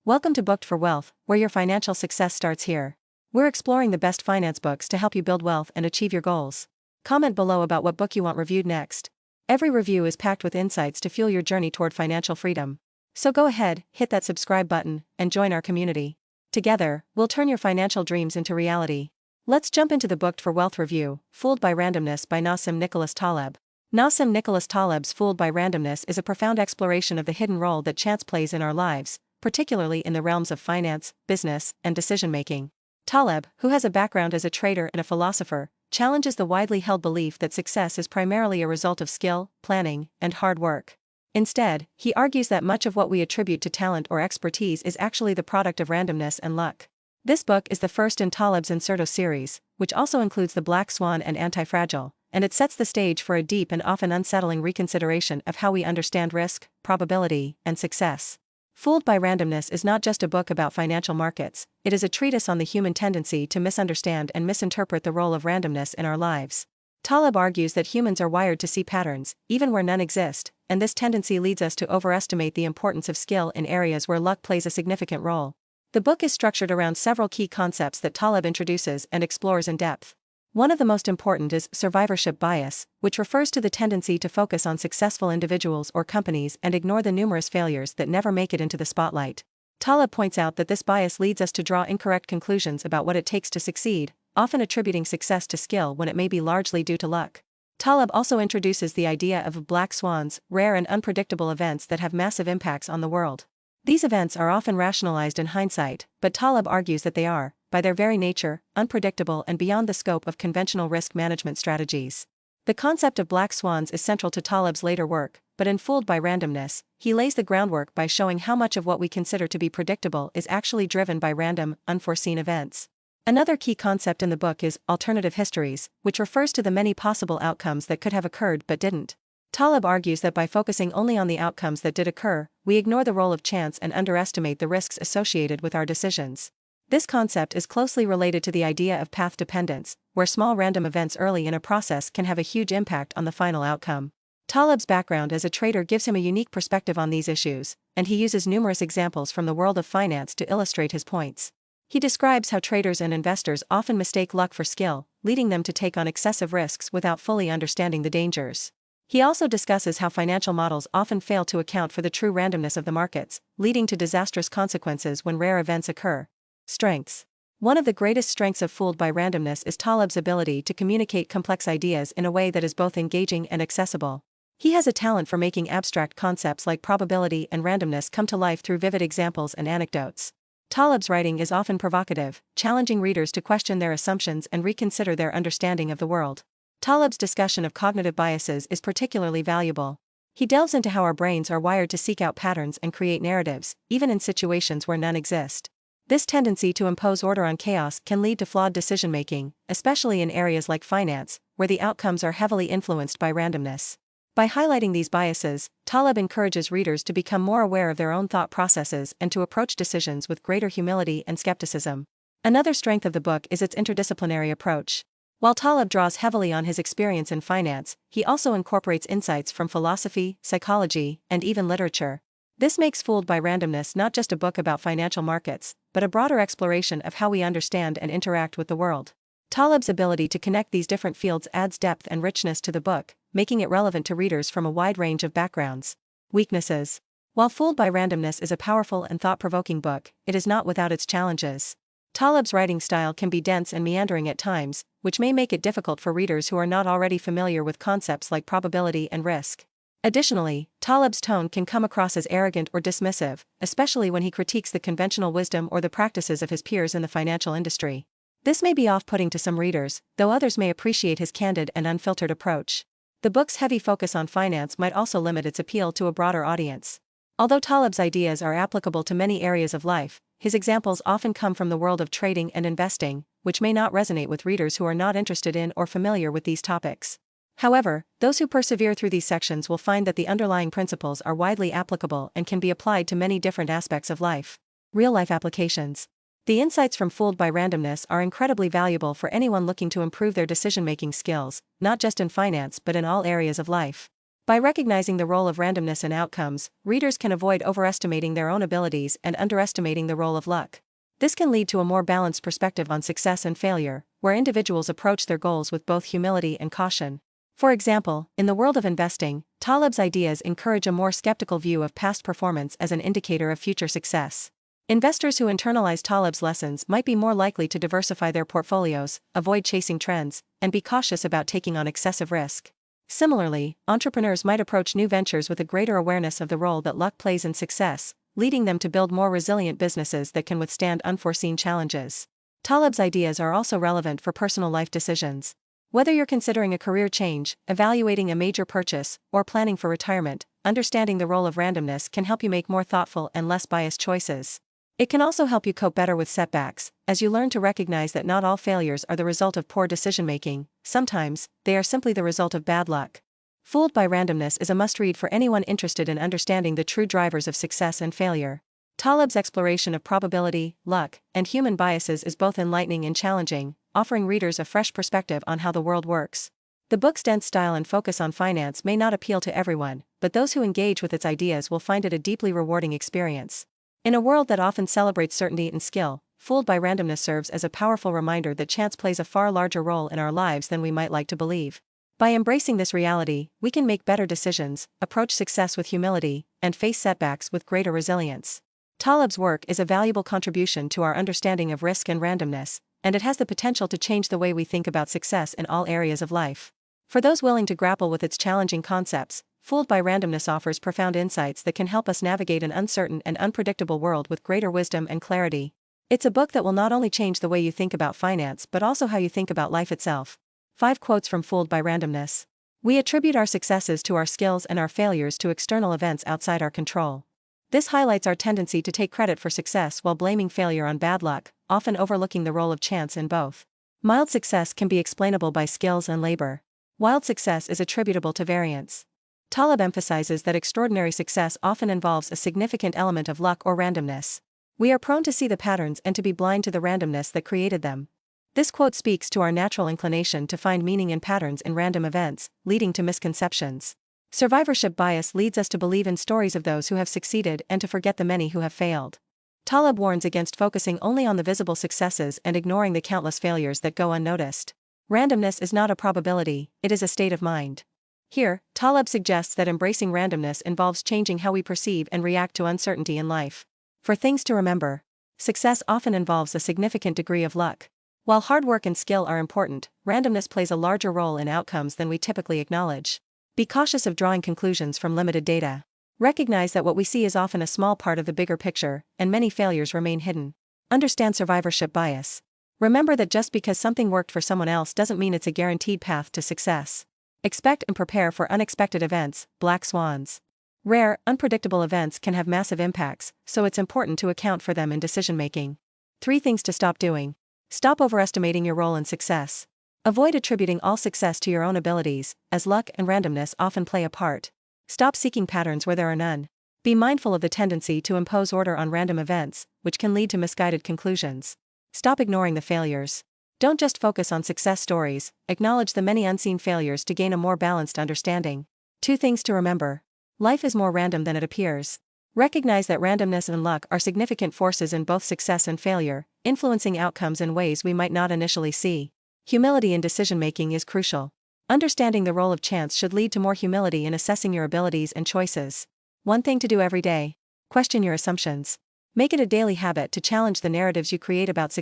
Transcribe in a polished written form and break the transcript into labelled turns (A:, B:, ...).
A: Welcome to Booked for Wealth, where your financial success starts here. We're exploring the best finance books to help you build wealth and achieve your goals. Comment below about what book you want reviewed next. Every review is packed with insights to fuel your journey toward financial freedom. So go ahead, hit that subscribe button, and join our community. Together, we'll turn your financial dreams into reality. Let's jump into the Booked for Wealth review, Fooled by Randomness by Nassim Taleb. Nassim Taleb's Fooled by Randomness is a profound exploration of the hidden role that chance plays in our lives, particularly in the realms of finance, business, and decision-making. Taleb, who has a background as a trader and a philosopher, challenges the widely held belief that success is primarily a result of skill, planning, and hard work. Instead, he argues that much of what we attribute to talent or expertise is actually the product of randomness and luck. This book is the first in Taleb's Uncertainties series, which also includes The Black Swan and Anti-Fragile, and it sets the stage for a deep and often unsettling reconsideration of how we understand risk, probability, and success. Fooled by Randomness is not just a book about financial markets, it is a treatise on the human tendency to misunderstand and misinterpret the role of randomness in our lives. Taleb argues that humans are wired to see patterns, even where none exist, and this tendency leads us to overestimate the importance of skill in areas where luck plays a significant role. The book is structured around several key concepts that Taleb introduces and explores in depth. One of the most important is survivorship bias, which refers to the tendency to focus on successful individuals or companies and ignore the numerous failures that never make it into the spotlight. Taleb points out that this bias leads us to draw incorrect conclusions about what it takes to succeed, often attributing success to skill when it may be largely due to luck. Taleb also introduces the idea of black swans, rare and unpredictable events that have massive impacts on the world. These events are often rationalized in hindsight, but Taleb argues that they are, by their very nature, unpredictable and beyond the scope of conventional risk management strategies. The concept of black swans is central to Taleb's later work, but in Fooled by Randomness, he lays the groundwork by showing how much of what we consider to be predictable is actually driven by random, unforeseen events. Another key concept in the book is alternative histories, which refers to the many possible outcomes that could have occurred but didn't. Taleb argues that by focusing only on the outcomes that did occur, we ignore the role of chance and underestimate the risks associated with our decisions. This concept is closely related to the idea of path dependence, where small random events early in a process can have a huge impact on the final outcome. Taleb's background as a trader gives him a unique perspective on these issues, and he uses numerous examples from the world of finance to illustrate his points. He describes how traders and investors often mistake luck for skill, leading them to take on excessive risks without fully understanding the dangers. He also discusses how financial models often fail to account for the true randomness of the markets, leading to disastrous consequences when rare events occur. Strengths. One of the greatest strengths of Fooled by Randomness is Taleb's ability to communicate complex ideas in a way that is both engaging and accessible. He has a talent for making abstract concepts like probability and randomness come to life through vivid examples and anecdotes. Taleb's writing is often provocative, challenging readers to question their assumptions and reconsider their understanding of the world. Taleb's discussion of cognitive biases is particularly valuable. He delves into how our brains are wired to seek out patterns and create narratives, even in situations where none exist. This tendency to impose order on chaos can lead to flawed decision-making, especially in areas like finance, where the outcomes are heavily influenced by randomness. By highlighting these biases, Taleb encourages readers to become more aware of their own thought processes and to approach decisions with greater humility and skepticism. Another strength of the book is its interdisciplinary approach. While Taleb draws heavily on his experience in finance, he also incorporates insights from philosophy, psychology, and even literature. This makes Fooled by Randomness not just a book about financial markets, but a broader exploration of how we understand and interact with the world. Taleb's ability to connect these different fields adds depth and richness to the book, making it relevant to readers from a wide range of backgrounds. Weaknesses. While Fooled by Randomness is a powerful and thought-provoking book, it is not without its challenges. Taleb's writing style can be dense and meandering at times, which may make it difficult for readers who are not already familiar with concepts like probability and risk. Additionally, Taleb's tone can come across as arrogant or dismissive, especially when he critiques the conventional wisdom or the practices of his peers in the financial industry. This may be off-putting to some readers, though others may appreciate his candid and unfiltered approach. The book's heavy focus on finance might also limit its appeal to a broader audience. Although Taleb's ideas are applicable to many areas of life, his examples often come from the world of trading and investing, which may not resonate with readers who are not interested in or familiar with these topics. However, those who persevere through these sections will find that the underlying principles are widely applicable and can be applied to many different aspects of life. Real-life applications. The insights from Fooled by Randomness are incredibly valuable for anyone looking to improve their decision-making skills, not just in finance but in all areas of life. By recognizing the role of randomness in outcomes, readers can avoid overestimating their own abilities and underestimating the role of luck. This can lead to a more balanced perspective on success and failure, where individuals approach their goals with both humility and caution. For example, in the world of investing, Taleb's ideas encourage a more skeptical view of past performance as an indicator of future success. Investors who internalize Taleb's lessons might be more likely to diversify their portfolios, avoid chasing trends, and be cautious about taking on excessive risk. Similarly, entrepreneurs might approach new ventures with a greater awareness of the role that luck plays in success, leading them to build more resilient businesses that can withstand unforeseen challenges. Taleb's ideas are also relevant for personal life decisions. Whether you're considering a career change, evaluating a major purchase, or planning for retirement, understanding the role of randomness can help you make more thoughtful and less biased choices. It can also help you cope better with setbacks, as you learn to recognize that not all failures are the result of poor decision-making. Sometimes, they are simply the result of bad luck. Fooled by Randomness is a must-read for anyone interested in understanding the true drivers of success and failure. Taleb's exploration of probability, luck, and human biases is both enlightening and challenging, offering readers a fresh perspective on how the world works. The book's dense style and focus on finance may not appeal to everyone, but those who engage with its ideas will find it a deeply rewarding experience. In a world that often celebrates certainty and skill, Fooled by Randomness serves as a powerful reminder that chance plays a far larger role in our lives than we might like to believe. By embracing this reality, we can make better decisions, approach success with humility, and face setbacks with greater resilience. Taleb's work is a valuable contribution to our understanding of risk and randomness, and it has the potential to change the way we think about success in all areas of life. For those willing to grapple with its challenging concepts, Fooled by Randomness offers profound insights that can help us navigate an uncertain and unpredictable world with greater wisdom and clarity. It's a book that will not only change the way you think about finance but also how you think about life itself. 5 quotes from Fooled by Randomness. We attribute our successes to our skills and our failures to external events outside our control. This highlights our tendency to take credit for success while blaming failure on bad luck, often overlooking the role of chance in both. Mild success can be explainable by skills and labor. Wild success is attributable to variance. Taleb emphasizes that extraordinary success often involves a significant element of luck or randomness. We are prone to see the patterns and to be blind to the randomness that created them. This quote speaks to our natural inclination to find meaning in patterns in random events, leading to misconceptions. Survivorship bias leads us to believe in stories of those who have succeeded and to forget the many who have failed. Taleb warns against focusing only on the visible successes and ignoring the countless failures that go unnoticed. Randomness is not a probability, it is a state of mind. Here, Taleb suggests that embracing randomness involves changing how we perceive and react to uncertainty in life. For things to remember, success often involves a significant degree of luck. While hard work and skill are important, randomness plays a larger role in outcomes than we typically acknowledge. Be cautious of drawing conclusions from limited data. Recognize that what we see is often a small part of the bigger picture, and many failures remain hidden. Understand survivorship bias. Remember that just because something worked for someone else doesn't mean it's a guaranteed path to success. Expect and prepare for unexpected events, black swans. Rare, unpredictable events can have massive impacts, so it's important to account for them in decision-making. 3 things to stop doing. Stop overestimating your role in success. Avoid attributing all success to your own abilities, as luck and randomness often play a part. Stop seeking patterns where there are none. Be mindful of the tendency to impose order on random events, which can lead to misguided conclusions. Stop ignoring the failures. Don't just focus on success stories, acknowledge the many unseen failures to gain a more balanced understanding. 2 things to remember. Life is more random than it appears. Recognize that randomness and luck are significant forces in both success and failure, influencing outcomes in ways we might not initially see. Humility in decision-making is crucial. Understanding the role of chance should lead to more humility in assessing your abilities and choices. 1 thing to do every day. Question your assumptions. Make it a daily habit to challenge the narratives you create about success.